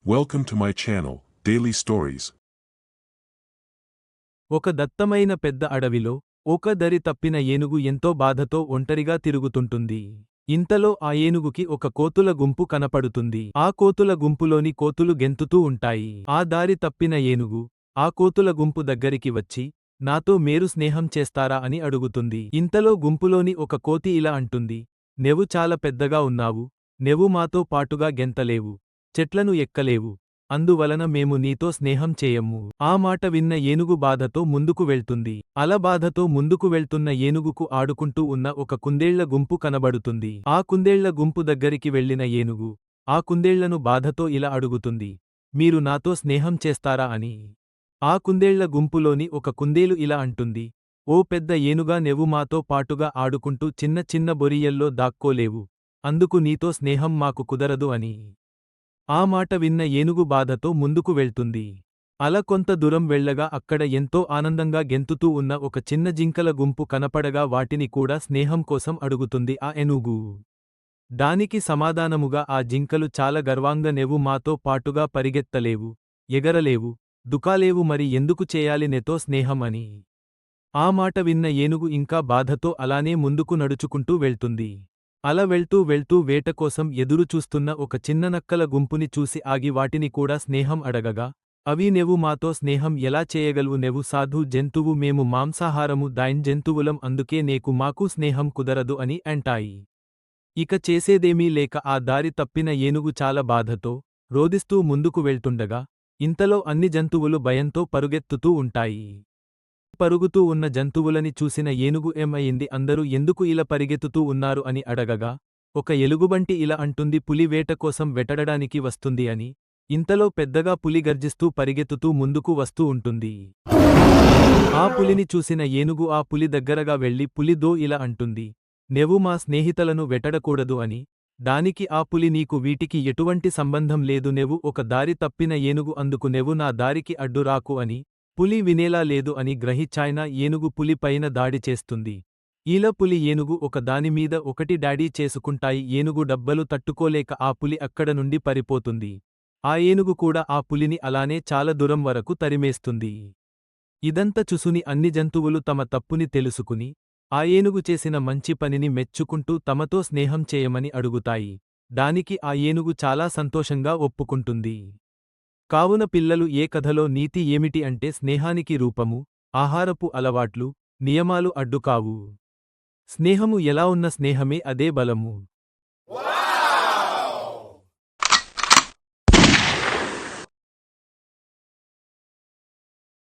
Welcome to my channel, Daily Stories. ఒక దత్తమైన పెద్ద అడవిలో ఒక దరి తప్పిన ఏనుగు ఎంతో బాధతో ఒంటరిగా తిరుగుతుంటుంది. ఇంతలో ఆ ఏనుగుకి ఒక కోతుల గుంపు కనపడుతుంది. ఆ కోతుల గుంపులోని కోతులు గెంతుతూ ఉంటాయి. ఆ దారి తప్పిన ఏనుగు ఆ కోతుల గుంపు దగ్గరికి వచ్చి, నాతో మీరు స్నేహం చేస్తారా అని అడుగుతుంది. ఇంతలో గుంపులోని ఒక కోతి ఇలా అంటుంది, నెవు చాలా పెద్దగా ఉన్నావు, నెవు మాతో పాటుగా గెంతలేవు, చెట్లను ఎక్కలేవు, అందువలన మేము నీతో స్నేహం చేయము. ఆ మాట విన్న ఏనుగు బాధతో ముందుకు వెళ్తుంది. అల బాధతో ముందుకు వెళ్తున్న ఏనుగుకు ఆడుకుంటూ ఉన్న ఒక కుందేళ్ల గుంపు కనబడుతుంది. ఆ కుందేళ్ల గుంపు దగ్గరికి వెళ్లిన ఏనుగు ఆ కుందేళ్లను బాధతో ఇలా అడుగుతుంది, మీరు నాతో స్నేహం చేస్తారా అని. ఆ కుందేళ్ల గుంపులోని ఒక కుందేలు ఇలా అంటుంది, ఓ పెద్ద ఏనుగా నెవు మాతో పాటుగా ఆడుకుంటూ చిన్న చిన్న బొరియల్లో దాక్కోలేవు, అందుకు నీతో స్నేహం మాకు కుదరదు అని. ఆ మాట విన్న ఏనుగు బాధతో ముందుకు వెళ్తుంది. అల కొంత దూరం వెళ్ళగా అక్కడ ఎంతో ఆనందంగా గెంతుతూ ఉన్న ఒక చిన్న జింకల గుంపు కనపడగా వాటిని కూడా స్నేహం కోసం అడుగుతుంది ఆ ఏనుగు. దానికి సమాధానముగా ఆ జింకలు చాలా గర్వంగా నెవు మాతో పాటుగా పరిగెత్తలేవు, ఎగరలేవు, దుకాలేవు, మరి ఎందుకు చేయాలి నెతో స్నేహం అని. ఆ మాట విన్న ఏనుగు ఇంకా బాధతో అలానే ముందుకు నడుచుకుంటూ వెళ్తుంది. అలా వెళ్తూ వెళ్తూ వేట కోసం ఎదురు చూస్తున్న ఒక చిన్న నక్కల గుంపుని చూసి ఆగి వాటిని కూడా స్నేహం అడగగా, అవి నెవు మాతో స్నేహం ఎలా చేయగలవు, నెవు సాధు జంతువు, మేము మాంసాహారము దాయిన్ జంతువులం, అందుకే నేకు మాకు స్నేహం కుదరదు అని అంటాయి. ఇక చేసేదేమీ లేక ఆ దారి తప్పిన ఏనుగు చాలా బాధతో రోదిస్తూ ముందుకు వెళ్తుండగా, ఇంతలో అన్ని జంతువులు భయంతో పరుగెత్తుతూ ఉంటాయి. పరుగుతూ ఉన్న జంతువులని చూసిన ఏనుగు ఏమయింది, అందరూ ఎందుకు ఇలా పరిగెత్తుతూ ఉన్నారు అని అడగగా, ఒక ఎలుగుబంటి ఇలా అంటుంది, పులి వేట కోసం వెటడడానికి వస్తుంది అని. ఇంతలో పెద్దగా పులి గర్జిస్తూ పరిగెత్తుతూ ముందుకు వస్తూ ఉంటుంది. ఆ పులిని చూసిన ఏనుగు ఆ పులి దగ్గరగా వెళ్లి పులిదో ఇలా అంటుంది, నెవు మా స్నేహితులను వెటడకూడదు అని. దానికి ఆ పులి, నీకు వీటికి ఎటువంటి సంబంధం లేదు, నెవు ఒక దారి తప్పిన ఏనుగు, అందుకు నెవు నా దారికి అడ్డు రాకు అని. పులి వినేలా లేదు అని గ్రహించాయన ఏనుగు పులి పైన దాడి చేస్తుంది. ఈల పులి ఏనుగు ఒక దానిమీద ఒకటి డాడీ చేసుకుంటాయి. ఏనుగు డబ్బలు తట్టుకోలేక ఆ పులి అక్కడ నుండి పరిపోతుంది. ఆ ఏనుగు కూడా ఆ పులిని అలానే చాలా దూరం వరకు తరిమేస్తుంది. ఇదంతా చూసుని అన్ని జంతువులు తమ తప్పుని తెలుసుకుని ఆ ఏనుగు చేసిన మంచి పనిని మెచ్చుకుంటూ తమతో స్నేహం చేయమని అడుగుతాయి. దానికి ఆ ఏనుగు చాలా సంతోషంగా ఒప్పుకుంటుంది. కావున పిల్లలు, ఏ కథలో నీతి ఏమిటి అంటే, స్నేహానికి రూపము, ఆహారపు అలవాట్లు, నియమాలు అడ్డుకావు. స్నేహము ఎలా ఉన్న స్నేహమే అదే బలము.